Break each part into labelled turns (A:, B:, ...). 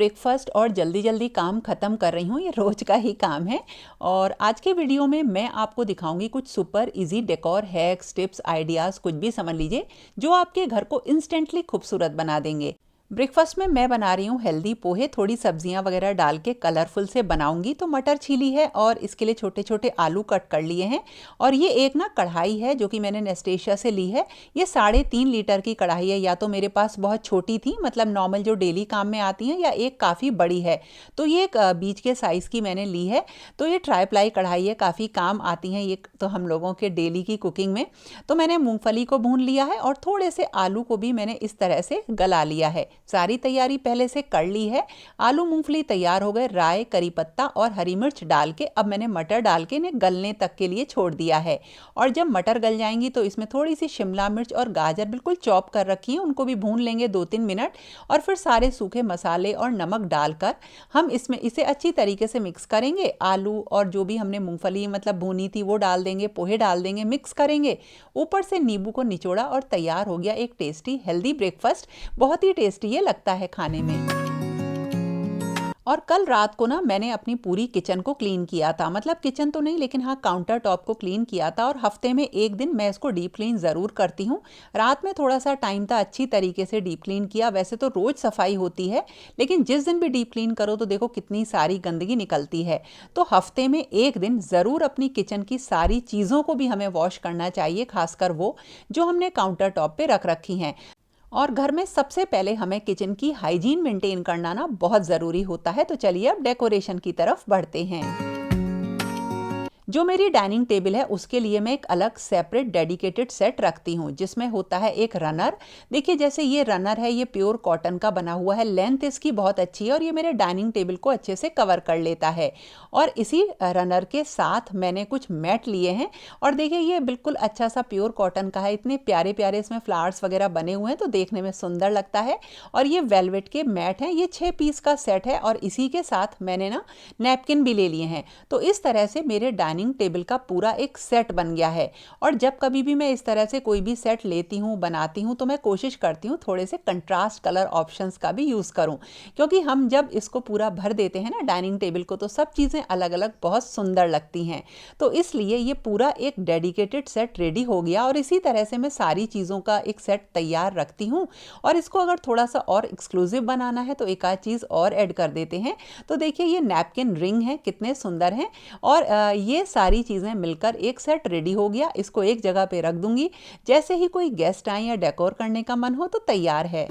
A: Breakfast और जल्दी जल्दी काम ख़त्म कर रही हूँ। ये रोज़ का ही काम है। और आज के वीडियो में मैं आपको दिखाऊंगी कुछ super easy decor hacks, tips, ideas, कुछ भी समझ लीजिए, जो आपके घर को इंस्टेंटली खूबसूरत बना देंगे। ब्रेकफास्ट में मैं बना रही हूँ हेल्दी पोहे, थोड़ी सब्जियां वगैरह डाल के कलरफुल से बनाऊंगी। तो मटर छीली है और इसके लिए छोटे छोटे आलू कट कर लिए हैं। और ये एक ना कढ़ाई है जो कि मैंने नेस्टेशिया से ली है। ये 3.5 लीटर की कढ़ाई है, या तो मेरे पास बहुत छोटी थी, मतलब नॉर्मल जो डेली काम में आती हैं, या एक काफ़ी बड़ी है। तो ये एक बीच के साइज़ की मैंने ली है। तो ये ट्राईप्लाई कढ़ाई है, काफ़ी काम आती हैं ये तो हम लोगों के डेली की कुकिंग में। तो मैंने मूंगफली को भून लिया है और थोड़े से आलू को भी मैंने इस तरह से गला लिया है। सारी तैयारी पहले से कर ली है। आलू मूंगफली तैयार हो गए। राई, करी पत्ता और हरी मिर्च डाल के अब मैंने मटर डाल के इन्हें गलने तक के लिए छोड़ दिया है। और जब मटर गल जाएंगी तो इसमें थोड़ी सी शिमला मिर्च और गाजर बिल्कुल चॉप कर रखी है, उनको भी भून लेंगे 2-3 मिनट। और फिर सारे सूखे मसाले और नमक डालकर हम इसमें इसे अच्छी तरीके से मिक्स करेंगे। आलू और जो भी हमने मूंगफली मतलब भूनी थी वो डाल देंगे, पोहे डाल देंगे, मिक्स करेंगे। ऊपर से नींबू को निचोड़ा और तैयार हो गया एक टेस्टी हेल्दी ब्रेकफास्ट। बहुत ही टेस्टी ये लगता है खाने में। और कल रात को ना मैंने अपनी पूरी किचन को क्लीन किया था, मतलब किचन तो नहीं लेकिन हाँ काउंटर टॉप को क्लीन किया था। और हफ्ते में एक दिन मैं इसको डीप क्लीन ज़रूर करती हूँ। रात में थोड़ा सा टाइम था, अच्छी तरीके से डीप क्लीन किया। वैसे तो रोज़ सफाई होती है, लेकिन जिस दिन भी डीप क्लीन करो तो देखो कितनी सारी गंदगी निकलती है। तो हफ्ते में एक दिन ज़रूर अपनी किचन की सारी चीज़ों को भी हमें वॉश करना चाहिए, खासकर वो जो हमने काउंटर टॉप पे रख रखी हैं। और घर में सबसे पहले हमें किचन की हाइजीन मेंटेन करना ना बहुत ज़रूरी होता है। तो चलिए अब डेकोरेशन की तरफ बढ़ते हैं। जो मेरी डाइनिंग टेबल है उसके लिए मैं एक अलग सेपरेट डेडिकेटेड सेट रखती हूँ, जिसमें होता है एक रनर। देखिए जैसे ये रनर है, ये प्योर कॉटन का बना हुआ है, लेंथ इसकी बहुत अच्छी है और ये मेरे डाइनिंग टेबल को अच्छे से कवर कर लेता है। और इसी रनर के साथ मैंने कुछ मैट लिए हैं। और देखिए ये बिल्कुल अच्छा सा प्योर कॉटन का है, इतने प्यारे प्यारे इसमें फ्लावर्स वगैरह बने हुए हैं, तो देखने में सुंदर लगता है। और ये वेलवेट के मैट हैं, ये 6 पीस का सेट है। और इसी के साथ मैंने ना नैपकिन भी ले लिए हैं। तो इस तरह से मेरे डाइनिंग टेबल का पूरा एक सेट बन गया है। और जब कभी भी मैं इस तरह से कोई भी सेट लेती हूँ, बनाती हूँ, तो मैं कोशिश करती हूँ थोड़े से कंट्रास्ट कलर ऑप्शंस का भी यूज़ करूँ, क्योंकि हम जब इसको पूरा भर देते हैं ना डाइनिंग टेबल को, तो सब चीज़ें अलग अलग बहुत सुंदर लगती हैं। तो इसलिए ये पूरा एक डेडिकेटेड सेट रेडी हो गया। और इसी तरह से मैं सारी चीज़ों का एक सेट तैयार रखती हूँ। और इसको अगर थोड़ा सा और एक्सक्लूसिव बनाना है तो एक आध चीज़ और ऐड कर देते हैं। तो देखिए ये नैपकिन रिंग है, कितने सुंदर हैं। और ये सारी चीज़ें मिलकर एक सेट रेडी हो गया। इसको एक जगह पे रख दूंगी, जैसे ही कोई गेस्ट आए या डेकोर करने का मन हो तो तैयार है।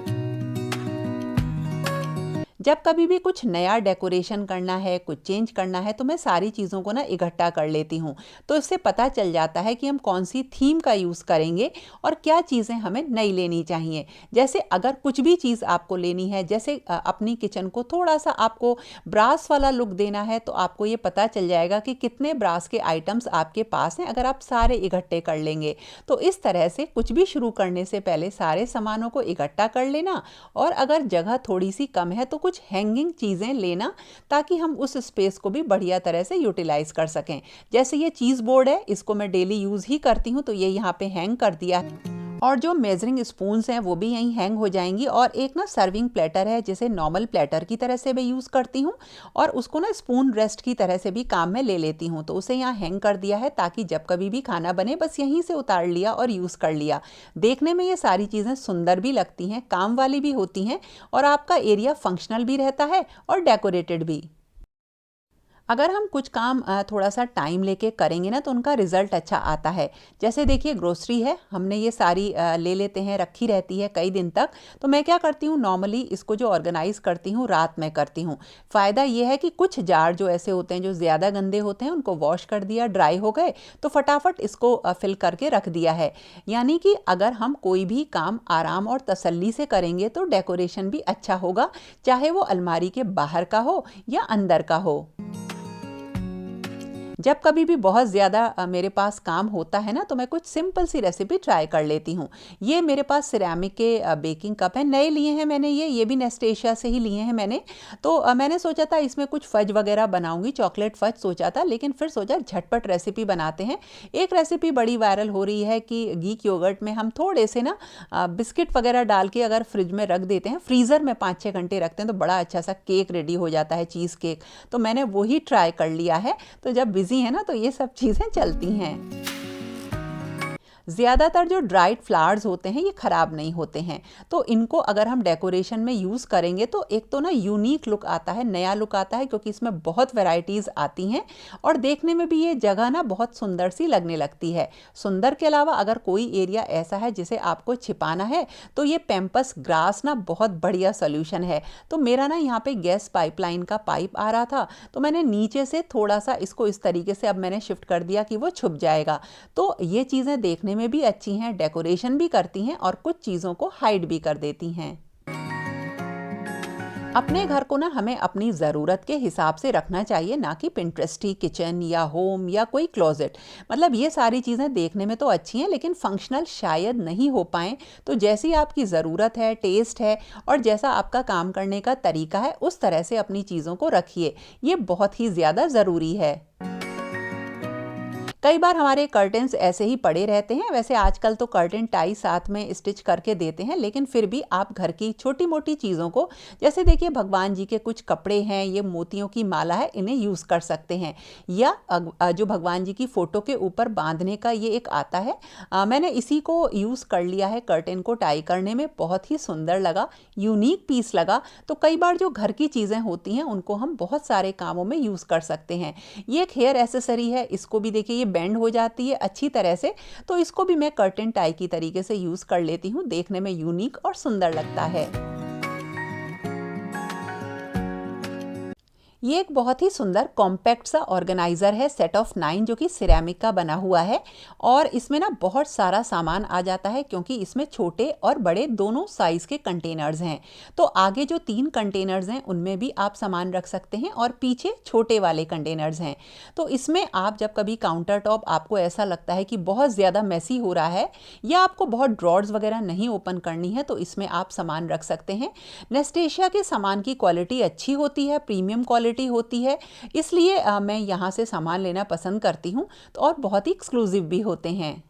A: जब कभी भी कुछ नया डेकोरेशन करना है, कुछ चेंज करना है, तो मैं सारी चीज़ों को ना इकट्ठा कर लेती हूँ। तो इससे पता चल जाता है कि हम कौन सी थीम का यूज़ करेंगे और क्या चीज़ें हमें नई लेनी चाहिए। जैसे अगर कुछ भी चीज़ आपको लेनी है, जैसे अपनी किचन को थोड़ा सा आपको ब्रास वाला लुक देना है, तो आपको ये पता चल जाएगा कि कितने ब्रास के आइटम्स आपके पास हैं, अगर आप सारे इकट्ठे कर लेंगे। तो इस तरह से कुछ भी शुरू करने से पहले सारे सामानों को इकट्ठा कर लेना। और अगर जगह थोड़ी सी कम है तो कुछ हैंगिंग चीज़ें लेना, ताकि हम उस स्पेस को भी बढ़िया तरह से यूटिलाइज कर सकें। जैसे ये चीज़ बोर्ड है, इसको मैं डेली यूज़ ही करती हूँ, तो ये यहाँ पे हैंग कर दिया है। और जो मेजरिंग स्पून्स हैं वो भी यहीं हैंग हो जाएंगी। और एक ना सर्विंग प्लेटर है, जिसे नॉर्मल प्लेटर की तरह से मैं यूज़ करती हूँ, और उसको ना स्पून रेस्ट की तरह से भी काम में ले लेती हूँ। तो उसे यहाँ हैंग कर दिया है, ताकि जब कभी भी खाना बने बस यहीं से उतार लिया और यूज़ कर लिया। देखने में ये सारी चीज़ें सुंदर भी लगती हैं, काम वाली भी होती हैं, और आपका एरिया फंक्शनल भी रहता है और डेकोरेटेड भी। अगर हम कुछ काम थोड़ा सा टाइम लेके करेंगे ना, तो उनका रिजल्ट अच्छा आता है। जैसे देखिए ग्रोसरी है, हमने ये सारी ले लेते हैं, रखी रहती है कई दिन तक। तो मैं क्या करती हूँ, नॉर्मली इसको जो ऑर्गेनाइज करती हूँ रात में करती हूँ। फ़ायदा ये है कि कुछ जार जो ऐसे होते हैं जो ज़्यादा गंदे होते हैं, उनको वॉश कर दिया, ड्राई हो गए, तो फटाफट इसको फिल करके रख दिया है। यानी कि अगर हम कोई भी काम आराम और तसल्ली से करेंगे तो डेकोरेशन भी अच्छा होगा, चाहे वो अलमारी के बाहर का हो या अंदर का हो। जब कभी भी बहुत ज़्यादा मेरे पास काम होता है ना, तो मैं कुछ सिंपल सी रेसिपी ट्राई कर लेती हूँ। ये मेरे पास सिरेमिक के बेकिंग कप हैं, नए लिए हैं मैंने, ये भी नेस्टेशिया से ही लिए हैं मैंने। तो मैंने सोचा था इसमें कुछ फज वगैरह बनाऊंगी, चॉकलेट फज सोचा था, लेकिन फिर सोचा झटपट रेसिपी बनाते हैं। एक रेसिपी बड़ी वायरल हो रही है कि गीक योगर्ट में हम थोड़े से ना बिस्किट वगैरह डाल के अगर फ्रिज में रख देते हैं, फ्रीज़र में 5-6 घंटे रखते हैं, तो बड़ा अच्छा सा केक रेडी हो जाता है, चीज़ केक। तो मैंने वही ट्राई कर लिया है। तो जब बिजी है ना, तो ये सब चीज़ें चलती हैं। ज़्यादातर जो ड्राइड फ्लावर्स होते हैं ये ख़राब नहीं होते हैं, तो इनको अगर हम डेकोरेशन में यूज़ करेंगे तो एक तो ना यूनिक लुक आता है, नया लुक आता है, क्योंकि इसमें बहुत वैरायटीज़ आती हैं और देखने में भी ये जगह ना बहुत सुंदर सी लगने लगती है। सुंदर के अलावा अगर कोई एरिया ऐसा है जिसे आपको छिपाना है, तो ये पैम्पस ग्रास ना बहुत बढ़िया सोल्यूशन है। तो मेरा ना यहाँ पे गैस पाइपलाइन का पाइप आ रहा था, तो मैंने नीचे से थोड़ा सा इसको इस तरीके से अब मैंने शिफ्ट कर दिया कि वो छुप जाएगा। तो ये चीज़ें देखने में भी अच्छी हैं, डेकोरेशन भी करती हैं और कुछ चीज़ों को हाइड भी कर देती हैं। अपने घर को ना हमें अपनी ज़रूरत के हिसाब से रखना चाहिए, ना कि पिंटरेस्टी किचन या होम या कोई क्लोजेट। मतलब ये सारी चीज़ें देखने में तो अच्छी हैं, लेकिन फंक्शनल शायद नहीं हो पाएँ। तो जैसी आपकी ज़रूरत है, टेस्ट है और जैसा आपका काम करने का तरीका है, उस तरह से अपनी चीज़ों को रखिए। ये बहुत ही ज़्यादा ज़रूरी है। कई बार हमारे कर्टेन्स ऐसे ही पड़े रहते हैं। वैसे आजकल तो कर्टेन टाई साथ में स्टिच करके देते हैं, लेकिन फिर भी आप घर की छोटी मोटी चीज़ों को, जैसे देखिए भगवान जी के कुछ कपड़े हैं, ये मोतियों की माला है, इन्हें यूज़ कर सकते हैं। या जो भगवान जी की फ़ोटो के ऊपर बांधने का ये एक आता है, मैंने इसी को यूज़ कर लिया है कर्टेन को टाई करने में। बहुत ही सुंदर लगा, यूनिक पीस लगा। तो कई बार जो घर की चीज़ें होती हैं उनको हम बहुत सारे कामों में यूज़ कर सकते हैं। ये एक हेयर एसेसरी है, इसको भी देखिए ये बेंड हो जाती है अच्छी तरह से, तो इसको भी मैं कर्टेन टाई की तरीके से यूज कर लेती हूँ। देखने में यूनिक और सुंदर लगता है। ये एक बहुत ही सुंदर कॉम्पैक्ट सा ऑर्गेनाइज़र है, सेट ऑफ 9, जो कि सिरेमिक का बना हुआ है और इसमें ना बहुत सारा सामान आ जाता है, क्योंकि इसमें छोटे और बड़े दोनों साइज़ के कंटेनर्स हैं। तो आगे जो 3 कंटेनर्स हैं उनमें भी आप सामान रख सकते हैं और पीछे छोटे वाले कंटेनर्स हैं। तो इसमें आप जब कभी काउंटर टॉप आपको ऐसा लगता है कि बहुत ज़्यादा मैसी हो रहा है या आपको बहुत ड्रॉर्स वगैरह नहीं ओपन करनी है, तो इसमें आप सामान रख सकते हैं। नेस्टेशिया के सामान की क्वालिटी अच्छी होती है, प्रीमियम क्वालिटी होती है, इसलिए मैं यहाँ से सामान लेना पसंद करती हूँ। तो और बहुत ही एक्सक्लूसिव भी होते हैं।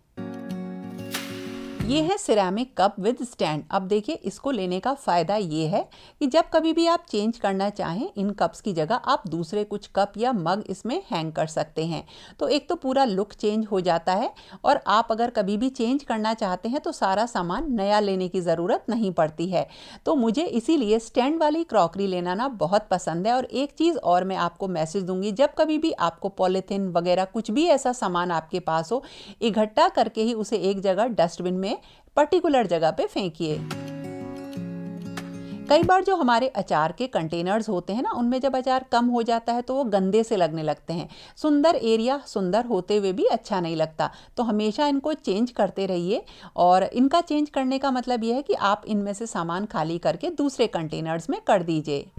A: ये है सिरेमिक कप विद स्टैंड। अब देखिए इसको लेने का फ़ायदा ये है कि जब कभी भी आप चेंज करना चाहें, इन कप्स की जगह आप दूसरे कुछ कप या मग इसमें हैंग कर सकते हैं। तो एक तो पूरा लुक चेंज हो जाता है और आप अगर कभी भी चेंज करना चाहते हैं तो सारा सामान नया लेने की ज़रूरत नहीं पड़ती है। तो मुझे इसीलिए स्टैंड वाली क्रॉकरी लेना ना बहुत पसंद है। और एक चीज़ और मैं आपको मैसेज दूंगी, जब कभी भी आपको पॉलीथिन वगैरह कुछ भी ऐसा सामान आपके पास हो, इकट्ठा करके ही उसे एक जगह डस्टबिन में पर्टिकुलर जगह पे फेंकिए। कई बार जो हमारे अचार के कंटेनर्स होते हैं ना, उनमें जब अचार कम हो जाता है तो वो गंदे से लगने लगते हैं। सुंदर एरिया सुंदर होते हुए भी अच्छा नहीं लगता। तो हमेशा इनको चेंज करते रहिए। और इनका चेंज करने का मतलब ये है कि आप इनमें से सामान खाली करके दूसरे कंटेनर्स में कर दीजिए।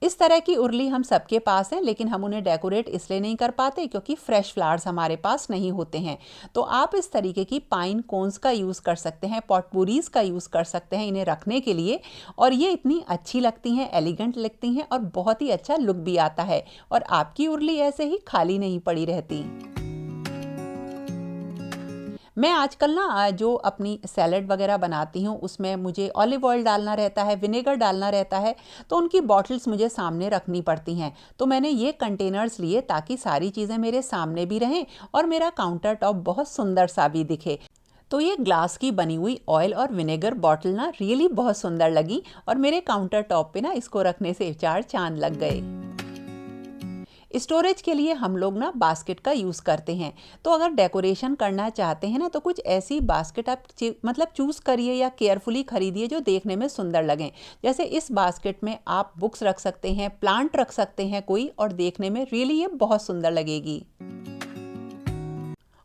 A: इस तरह की उर्ली हम सबके पास हैं, लेकिन हम उन्हें डेकोरेट इसलिए नहीं कर पाते क्योंकि फ्रेश फ्लावर्स हमारे पास नहीं होते हैं। तो आप इस तरीके की पाइन कोन्स का यूज़ कर सकते हैं, पॉटपुरीज का यूज़ कर सकते हैं इन्हें रखने के लिए। और ये इतनी अच्छी लगती हैं, एलिगेंट लगती हैं और बहुत ही अच्छा लुक भी आता है। और आपकी उर्ली ऐसे ही खाली नहीं पड़ी रहती। मैं आजकल ना जो अपनी सैलड वगैरह बनाती हूँ उसमें मुझे ऑलिव ऑयल डालना रहता है, विनेगर डालना रहता है, तो उनकी बॉटल्स मुझे सामने रखनी पड़ती हैं। तो मैंने ये कंटेनर्स लिए ताकि सारी चीज़ें मेरे सामने भी रहें और मेरा काउंटर टॉप बहुत सुंदर सा भी दिखे। तो ये ग्लास की बनी हुई ऑयल और विनेगर बॉटल ना रियली बहुत सुंदर लगी और मेरे काउंटर टॉप पे ना इसको रखने से 4 चांद लग गए। स्टोरेज के लिए हम लोग ना बास्केट का यूज़ करते हैं। तो अगर डेकोरेशन करना चाहते हैं ना, तो कुछ ऐसी बास्केट आप मतलब चूज़ करिए या केयरफुली खरीदिए जो देखने में सुंदर लगें। जैसे इस बास्केट में आप बुक्स रख सकते हैं, प्लांट रख सकते हैं कोई, और देखने में रियली ये बहुत सुंदर लगेगी।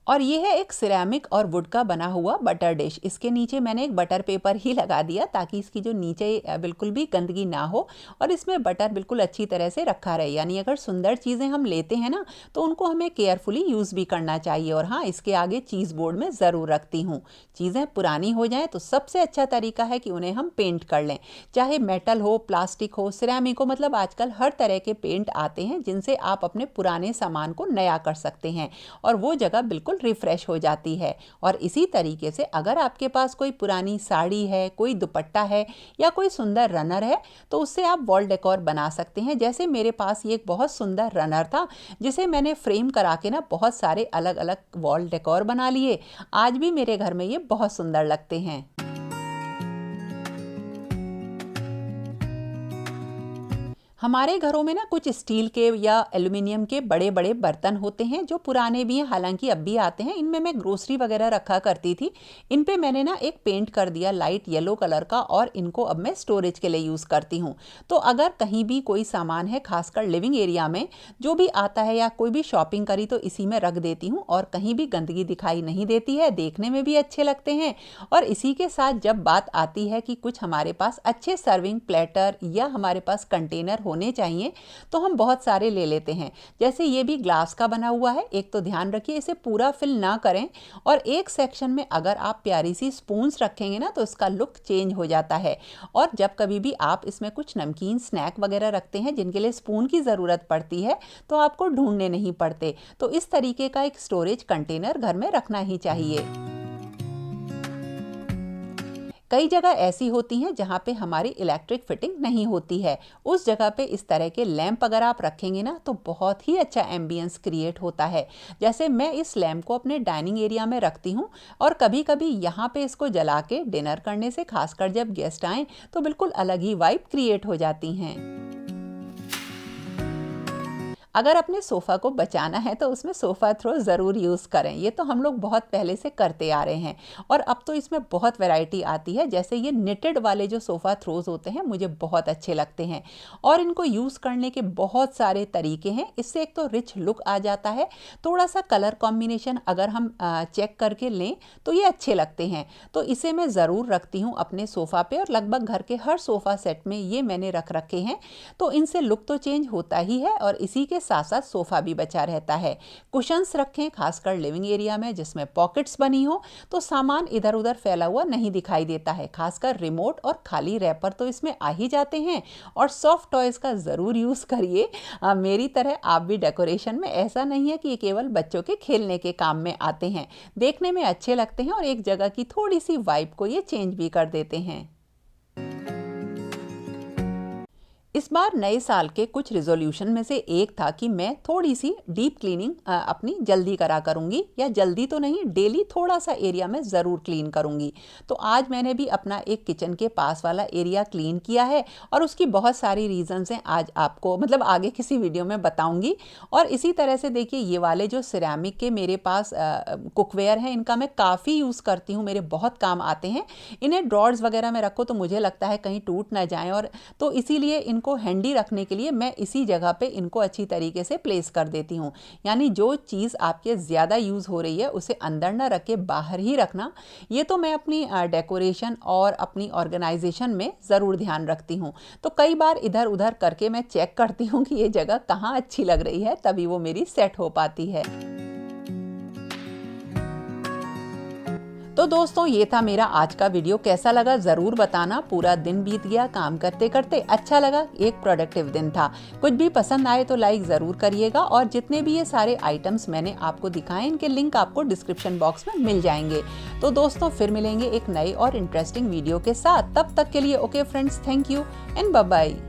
A: और ये है एक सिरेमिक और वुड का बना हुआ बटर डिश। इसके नीचे मैंने एक बटर पेपर ही लगा दिया ताकि इसकी जो नीचे बिल्कुल भी गंदगी ना हो और इसमें बटर बिल्कुल अच्छी तरह से रखा रहे। यानी अगर सुंदर चीज़ें हम लेते हैं ना तो उनको हमें केयरफुली यूज़ भी करना चाहिए। और हाँ, इसके आगे चीज़ बोर्ड में ज़रूर रखती हूँ। चीज़ें पुरानी हो जाएं तो सबसे अच्छा तरीका है कि उन्हें हम पेंट कर लें, चाहे मेटल हो, प्लास्टिक हो, सिरेमिक हो। मतलब आजकल हर तरह के पेंट आते हैं जिनसे आप अपने पुराने सामान को नया कर सकते हैं और वो जगह बिल्कुल रिफ्रेश हो जाती है। और इसी तरीके से अगर आपके पास कोई पुरानी साड़ी है, कोई दुपट्टा है या कोई सुंदर रनर है तो उससे आप वॉल डेकोर बना सकते हैं। जैसे मेरे पास ये एक बहुत सुंदर रनर था जिसे मैंने फ्रेम करा के ना बहुत सारे अलग अलग वॉल डेकोर बना लिए। आज भी मेरे घर में ये बहुत सुंदर लगते हैं। हमारे घरों में ना कुछ स्टील के या एल्युमिनियम के बड़े बड़े बर्तन होते हैं जो पुराने भी हैं, हालांकि अब भी आते हैं। इनमें मैं ग्रोसरी वगैरह रखा करती थी। इन पे मैंने ना एक पेंट कर दिया लाइट येलो कलर का और इनको अब मैं स्टोरेज के लिए यूज़ करती हूँ। तो अगर कहीं भी कोई सामान है, खासकर लिविंग एरिया में जो भी आता है या कोई भी शॉपिंग करी तो इसी में रख देती हूँ और कहीं भी गंदगी दिखाई नहीं देती है, देखने में भी अच्छे लगते हैं। और इसी के साथ जब बात आती है कि कुछ हमारे पास अच्छे सर्विंग प्लेटर या हमारे पास कंटेनर होने चाहिए तो हम बहुत सारे ले लेते हैं। जैसे ये भी ग्लास का बना हुआ है। एक तो ध्यान रखिए इसे पूरा फिल ना करें और एक सेक्शन में अगर आप प्यारी सी स्पून्स रखेंगे ना तो इसका लुक चेंज हो जाता है। और जब कभी भी आप इसमें कुछ नमकीन स्नैक वगैरह रखते हैं जिनके लिए स्पून की ज़रूरत पड़ती है तो आपको ढूंढने नहीं पड़ते। तो इस तरीके का एक स्टोरेज कंटेनर घर में रखना ही चाहिए। कई जगह ऐसी होती हैं जहाँ पे हमारी इलेक्ट्रिक फिटिंग नहीं होती है। उस जगह पे इस तरह के लैंप अगर आप रखेंगे ना तो बहुत ही अच्छा एम्बियंस क्रिएट होता है। जैसे मैं इस लैंप को अपने डाइनिंग एरिया में रखती हूँ और कभी कभी यहाँ पे इसको जला के डिनर करने से, खासकर जब गेस्ट आएँ तो बिल्कुल अलग ही वाइब क्रिएट हो जाती हैं। अगर अपने सोफ़ा को बचाना है तो उसमें सोफ़ा थ्रो ज़रूर यूज़ करें। ये तो हम लोग बहुत पहले से करते आ रहे हैं और अब तो इसमें बहुत वैरायटी आती है। जैसे ये निटेड वाले जो सोफ़ा थ्रोज़ होते हैं मुझे बहुत अच्छे लगते हैं और इनको यूज़ करने के बहुत सारे तरीके हैं। इससे एक तो रिच लुक आ जाता है, थोड़ा सा कलर कॉम्बिनेशन अगर हम चेक करके लें तो ये अच्छे लगते हैं। तो इसे मैं ज़रूर रखती हूँ अपने सोफ़ा पे और लगभग घर के हर सोफ़ा सेट में ये मैंने रख रखे हैं। तो इनसे लुक तो चेंज होता ही है और इसी के साथ साथ सोफा भी बचा रहता है। कुशन्स रखें खासकर लिविंग एरिया में जिसमें पॉकेट्स बनी हो तो सामान इधर उधर फैला हुआ नहीं दिखाई देता है। खासकर रिमोट और खाली रैपर तो इसमें आ ही जाते हैं। और सॉफ्ट टॉयज का ज़रूर यूज़ करिए। मेरी तरह आप भी डेकोरेशन में, ऐसा नहीं है कि ये केवल बच्चों के खेलने के काम में आते हैं, देखने में अच्छे लगते हैं और एक जगह की थोड़ी सी वाइब को ये चेंज भी कर देते हैं। इस बार नए साल के कुछ रिजोल्यूशन में से एक था कि मैं थोड़ी सी डीप क्लीनिंग अपनी जल्दी करा करूंगी, या जल्दी तो नहीं, डेली थोड़ा सा एरिया में ज़रूर क्लीन करूंगी। तो आज मैंने भी अपना एक किचन के पास वाला एरिया क्लीन किया है और उसकी बहुत सारी रीजंस हैं। आज आपको मतलब आगे किसी वीडियो में बताऊंगी। और इसी तरह से देखिए ये वाले जो सिरेमिक के मेरे पास कुकवेयर हैं इनका मैं काफ़ी यूज़ करती हूँ, मेरे बहुत काम आते हैं। इन्हें ड्रॉर्स वगैरह में रखो तो मुझे लगता है कहीं टूट ना जाएँ, और तो इसीलिए को हैंडी रखने के लिए मैं इसी जगह पे इनको अच्छी तरीके से प्लेस कर देती हूँ। यानी जो चीज़ आपके ज़्यादा यूज़ हो रही है उसे अंदर ना रख के बाहर ही रखना। ये तो मैं अपनी डेकोरेशन और अपनी ऑर्गेनाइजेशन में ज़रूर ध्यान रखती हूँ। तो कई बार इधर उधर करके मैं चेक करती हूँ कि ये जगह कहाँ अच्छी लग रही है, तभी वो मेरी सेट हो पाती है। तो दोस्तों ये था मेरा आज का वीडियो। कैसा लगा ज़रूर बताना। पूरा दिन बीत गया काम करते करते, अच्छा लगा, एक प्रोडक्टिव दिन था। कुछ भी पसंद आए तो लाइक ज़रूर करिएगा। और जितने भी ये सारे आइटम्स मैंने आपको दिखाए इनके लिंक आपको डिस्क्रिप्शन बॉक्स में मिल जाएंगे। तो दोस्तों फिर मिलेंगे एक नए और इंटरेस्टिंग वीडियो के साथ। तब तक के लिए okay friends, thank you and bye bye.